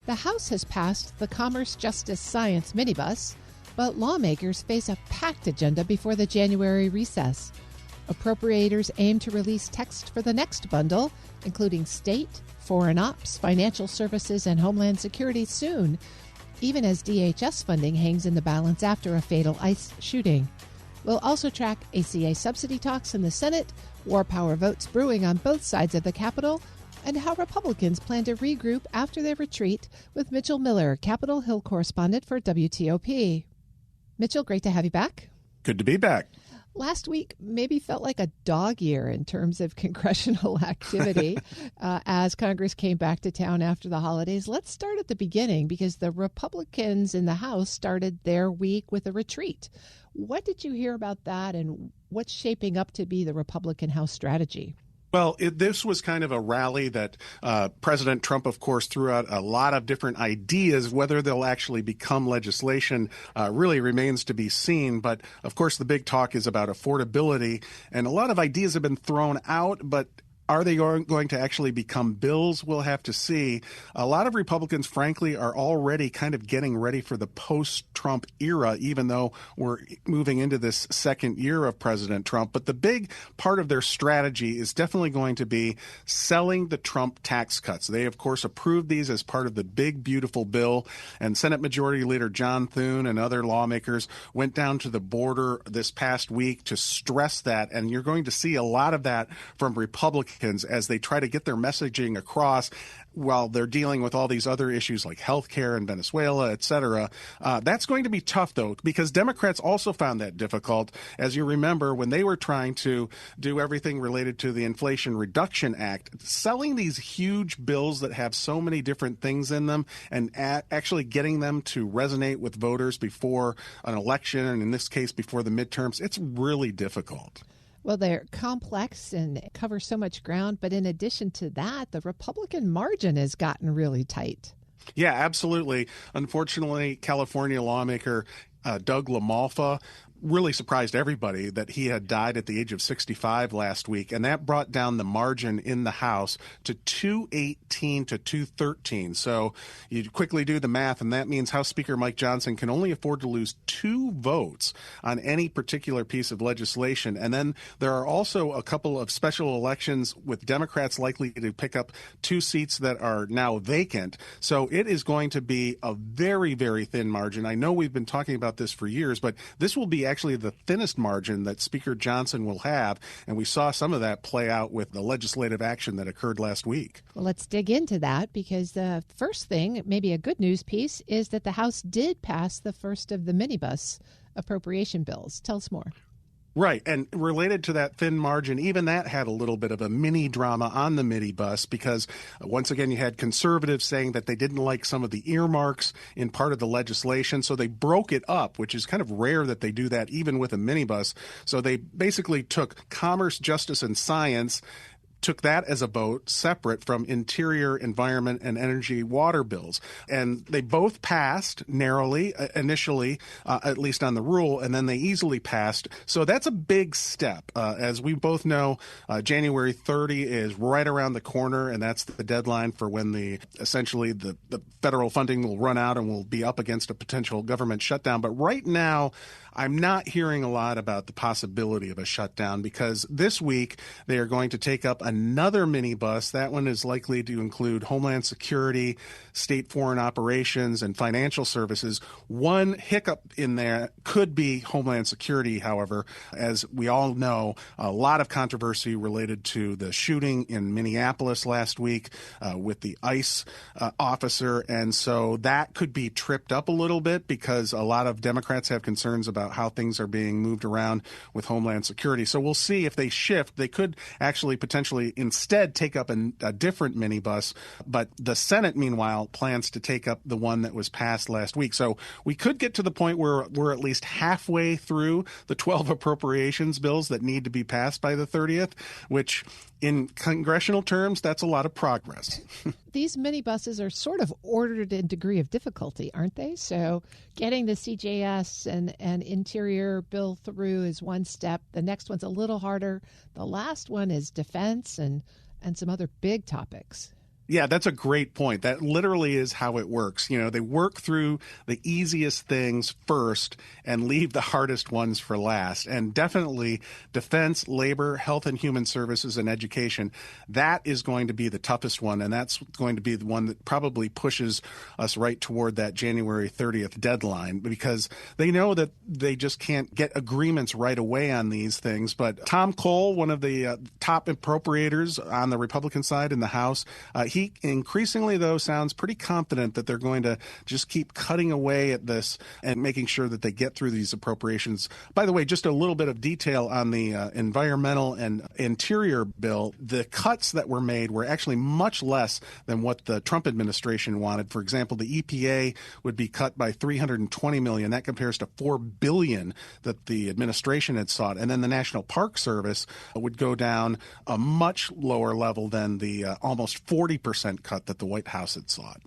The House has passed the Commerce, Justice, Science minibus, but lawmakers face a packed agenda before the January recess. Appropriators aim to release text for the next bundle, including state, foreign ops, financial services, and Homeland Security soon, even as DHS funding hangs in the balance after a fatal ICE shooting. We'll also track ACA subsidy talks in the Senate, war power votes brewing on both sides of the Capitol, and how Republicans plan to regroup after their retreat with Mitchell Miller, Capitol Hill correspondent for WTOP. Mitchell, great to have you back. Good to be back. Last week maybe felt like a dog year in terms of congressional activity as Congress came back to town after the holidays. Let's start at the beginning because the Republicans in the House started their week with a retreat. What did you hear about that, and what's shaping up to be the Republican House strategy? Well, this was kind of a rally that President Trump, of course, threw out a lot of different ideas. Whether they'll actually become legislation really remains to be seen. But, of course, the big talk is about affordability. And a lot of ideas have been thrown out, but are they going to actually become bills? We'll have to see. A lot of Republicans, frankly, are already kind of getting ready for the post-Trump era, even though we're moving into this second year of President Trump. But the big part of their strategy is definitely going to be selling the Trump tax cuts. They, of course, approved these as part of the big, beautiful bill. And Senate Majority Leader John Thune and other lawmakers went down to the border this past week to stress that. And you're going to see a lot of that from Republicans as they try to get their messaging across while they're dealing with all these other issues like health care in Venezuela, et cetera. That's going to be tough, though, because Democrats also found that difficult. As you remember, when they were trying to do everything related to the Inflation Reduction Act, selling these huge bills that have so many different things in them and actually getting them to resonate with voters before an election, and in this case, before the midterms, it's really difficult. Well, they're complex and cover so much ground. But in addition to that, the Republican margin has gotten really tight. Yeah, absolutely. Unfortunately, California lawmaker Doug LaMalfa really surprised everybody that he had died at the age of 65 last week, and that brought down the margin in the House to 218 to 213. So you quickly do the math, and that means House Speaker Mike Johnson can only afford to lose 2 votes on any particular piece of legislation. And then there are also a couple of special elections with Democrats likely to pick up 2 seats that are now vacant. So it is going to be a very, very thin margin. I know we've been talking about this for years, but this will be actually the thinnest margin that Speaker Johnson will have, and we saw some of that play out with the legislative action that occurred last week. Well, let's dig into that, because the first thing, maybe a good news piece, is that the House did pass the first of the minibus appropriation bills. Tell us more. Right. And related to that thin margin, even that had a little bit of a mini drama on the minibus because, once again, you had conservatives saying that they didn't like some of the earmarks in part of the legislation. So they broke it up, which is kind of rare that they do that even with a minibus. So they basically took commerce, justice, and science, took that as a vote separate from interior, environment, and energy water bills. And they both passed narrowly initially, at least on the rule, and then they easily passed. So that's a big step. As we both know, January 30 is right around the corner, and that's the deadline for when essentially the federal funding will run out and we'll be up against a potential government shutdown. But right now, I'm not hearing a lot about the possibility of a shutdown because this week they are going to take up another minibus. That one is likely to include Homeland Security, state foreign operations, and financial services. One hiccup in there could be Homeland Security, however. As we all know, a lot of controversy related to the shooting in Minneapolis last week with the ICE officer. And so that could be tripped up a little bit because a lot of Democrats have concerns about how things are being moved around with Homeland Security. So we'll see if they shift. They could actually potentially instead take up a different minibus. But the Senate, meanwhile, plans to take up the one that was passed last week. So we could get to the point where we're at least halfway through the 12 appropriations bills that need to be passed by the 30th, which in congressional terms, that's a lot of progress. These minibuses are sort of ordered in degree of difficulty, aren't they? So getting the CJS and interior bill through is one step. The next one's a little harder. The last one is defense and some other big topics. Yeah, that's a great point. That literally is how it works. They work through the easiest things first and leave the hardest ones for last. And definitely defense, labor, health and human services, and education, that is going to be the toughest one. And that's going to be the one that probably pushes us right toward that January 30th deadline, because they know that they just can't get agreements right away on these things. But Tom Cole, one of the top appropriators on the Republican side in the House, he increasingly, though, sounds pretty confident that they're going to just keep cutting away at this and making sure that they get through these appropriations. By the way, just a little bit of detail on the environmental and interior bill. The cuts that were made were actually much less than what the Trump administration wanted. For example, the EPA would be cut by $320 million. That compares to $4 billion that the administration had sought. And then the National Park Service would go down a much lower level than the almost 40% cut that the White House had sought.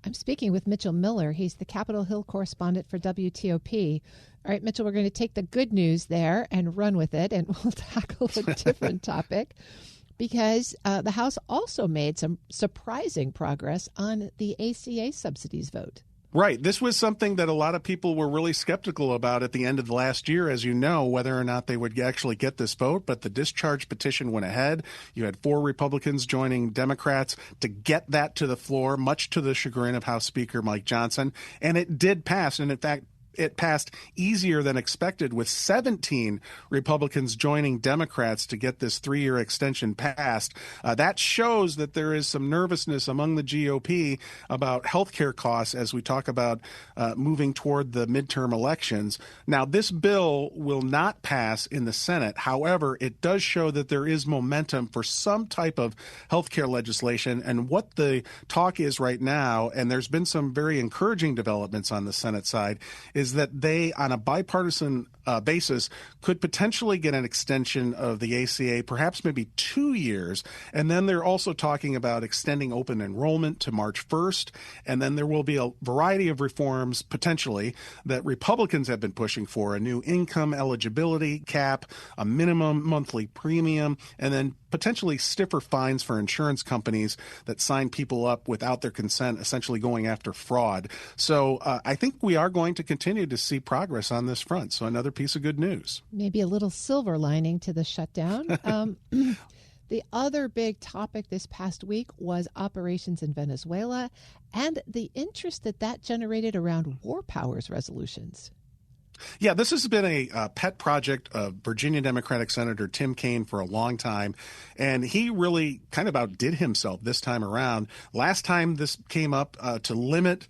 I'm speaking with Mitchell Miller. He's the Capitol Hill correspondent for WTOP. All right, Mitchell, we're going to take the good news there and run with it, and we'll tackle a different topic, because the House also made some surprising progress on the ACA subsidies vote. Right. This was something that a lot of people were really skeptical about at the end of the last year, as you know, whether or not they would actually get this vote. But the discharge petition went ahead. You had 4 Republicans joining Democrats to get that to the floor, much to the chagrin of House Speaker Mike Johnson. And it did pass. And in fact, it passed easier than expected, with 17 Republicans joining Democrats to get this 3-year extension passed. That shows that there is some nervousness among the GOP about health care costs as we talk about moving toward the midterm elections. Now, this bill will not pass in the Senate. However, it does show that there is momentum for some type of health care legislation. And what the talk is right now, and there's been some very encouraging developments on the Senate side, is that they, on a bipartisan basis, could potentially get an extension of the ACA, perhaps maybe 2 years. And then they're also talking about extending open enrollment to March 1st. And then there will be a variety of reforms, potentially, that Republicans have been pushing for: a new income eligibility cap, a minimum monthly premium, and then potentially stiffer fines for insurance companies that sign people up without their consent, essentially going after fraud. So I think we are going to continue to see progress on this front. So another piece of good news. Maybe a little silver lining to the shutdown. The other big topic this past week was operations in Venezuela and the interest that generated around war powers resolutions. Yeah, this has been a pet project of Virginia Democratic Senator Tim Kaine for a long time, and he really kind of outdid himself this time around. Last time this came up to limit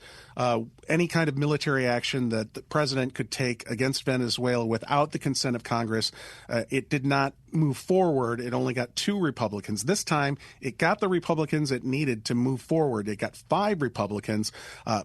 any kind of military action that the president could take against Venezuela without the consent of Congress. It did not move forward. It only got 2 Republicans. This time, it got the Republicans it needed to move forward. It got 5 Republicans.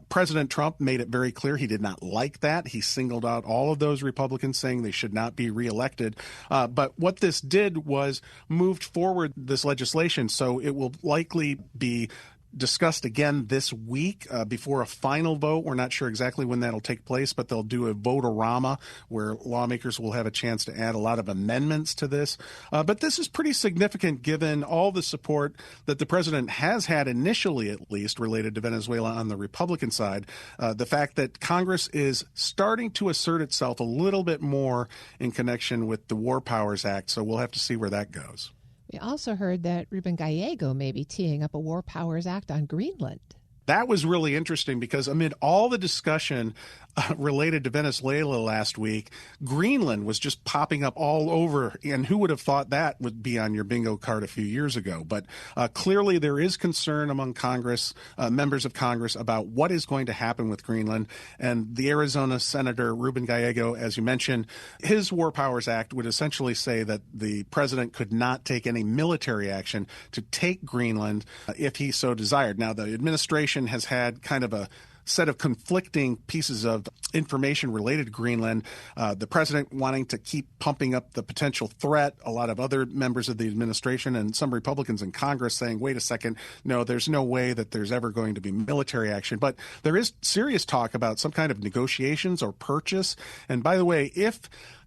President Trump made it very clear he did not like that. He singled out all of those Republicans, saying they should not be reelected. But what this did was moved forward this legislation, so it will likely be discussed again this week before a final vote. We're not sure exactly when that'll take place, but they'll do a vote-a-rama where lawmakers will have a chance to add a lot of amendments to this. But this is pretty significant given all the support that the president has had initially, at least, related to Venezuela on the Republican side. The fact that Congress is starting to assert itself a little bit more in connection with the War Powers Act, so we'll have to see where that goes. We also heard that Ruben Gallego may be teeing up a War Powers Act on Greenland. That was really interesting because amid all the discussion related to Venezuela last week, Greenland was just popping up all over. And who would have thought that would be on your bingo card a few years ago? But clearly there is concern among Congress, members of Congress, about what is going to happen with Greenland. And the Arizona Senator Ruben Gallego, as you mentioned, his War Powers Act would essentially say that the president could not take any military action to take Greenland if he so desired. Now, the administration has had kind of a set of conflicting pieces of information related to Greenland. The president wanting to keep pumping up the potential threat, a lot of other members of the administration and some Republicans in Congress saying, wait a second, no, there's no way that there's ever going to be military action. But there is serious talk about some kind of negotiations or purchase. And by the way, if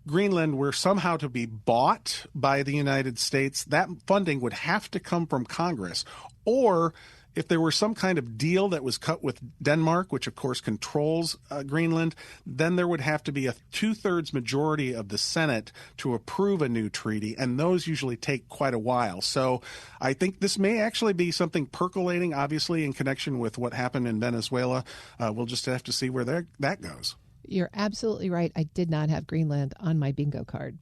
Greenland were somehow to be bought by the United States, that funding would have to come from Congress. Or if there were some kind of deal that was cut with Denmark, which of course controls Greenland, then there would have to be a 2/3 majority of the Senate to approve a new treaty, and those usually take quite a while. So I think this may actually be something percolating, obviously, in connection with what happened in Venezuela. We'll just have to see where that goes. You're absolutely right. I did not have Greenland on my bingo card.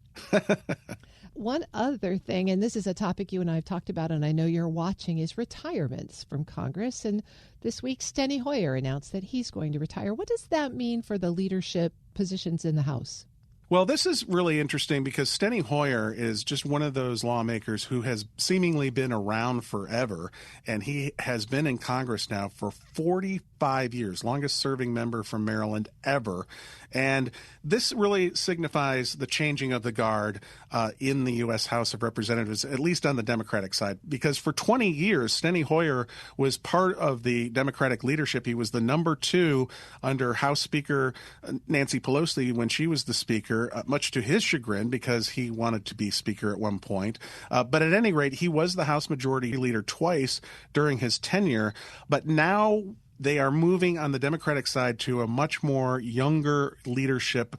One other thing, and this is a topic you and I have talked about, and I know you're watching, is retirements from Congress. And this week, Steny Hoyer announced that he's going to retire. What does that mean for the leadership positions in the House? Well, this is really interesting because Steny Hoyer is just one of those lawmakers who has seemingly been around forever, and he has been in Congress now for 45 years, longest serving member from Maryland ever. And this really signifies the changing of the guard in the U.S. House of Representatives, at least on the Democratic side, because for 20 years, Steny Hoyer was part of the Democratic leadership. He was the number 2 under House Speaker Nancy Pelosi when she was the Speaker, much to his chagrin because he wanted to be Speaker at one point. But at any rate, he was the House Majority Leader twice during his tenure. But now they are moving on the Democratic side to a much more younger leadership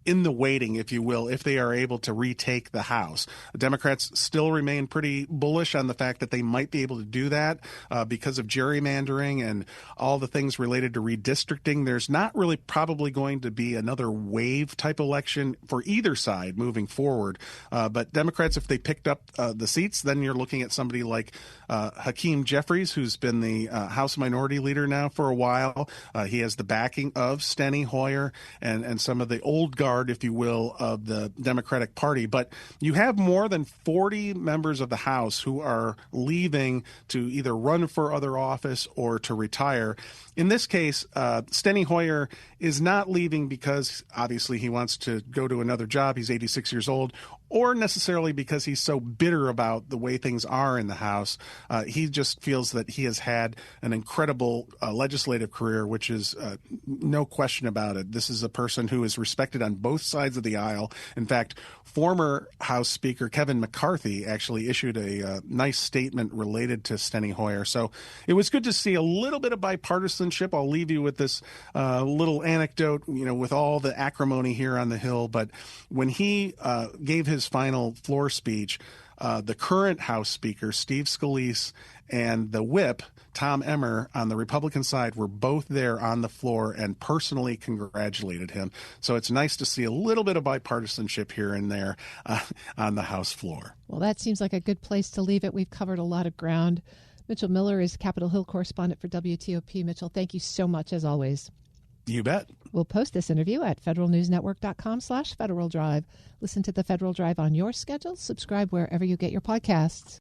in the waiting, if you will, if they are able to retake the House. The Democrats still remain pretty bullish on the fact that they might be able to do that because of gerrymandering and all the things related to redistricting. There's not really probably going to be another wave type election for either side moving forward. But Democrats, if they picked up the seats, then you're looking at somebody like Hakeem Jeffries, who's been the House Minority Leader now for a while. He has the backing of Steny Hoyer and some of the old guard, if you will, of the Democratic Party. But you have more than 40 members of the House who are leaving to either run for other office or to retire. In this case, Steny Hoyer is not leaving because obviously he wants to go to another job. He's 86 years old, or necessarily because he's so bitter about the way things are in the House. He just feels that he has had an incredible legislative career, which is no question about it. This is a person who is respected on both sides of the aisle. In fact, former House Speaker Kevin McCarthy actually issued a nice statement related to Steny Hoyer. So it was good to see a little bit of bipartisanship. I'll leave you with this little anecdote, with all the acrimony here on the Hill. But when he gave his final floor speech, the current House Speaker, Steve Scalise, and the whip, Tom Emmer, on the Republican side were both there on the floor and personally congratulated him. So it's nice to see a little bit of bipartisanship here and there on the House floor. Well, that seems like a good place to leave it. We've covered a lot of ground. Mitchell Miller is Capitol Hill correspondent for WTOP. Mitchell, thank you so much, as always. You bet. We'll post this interview at federalnewsnetwork.com/Federal Drive. Listen to the Federal Drive on your schedule. Subscribe wherever you get your podcasts.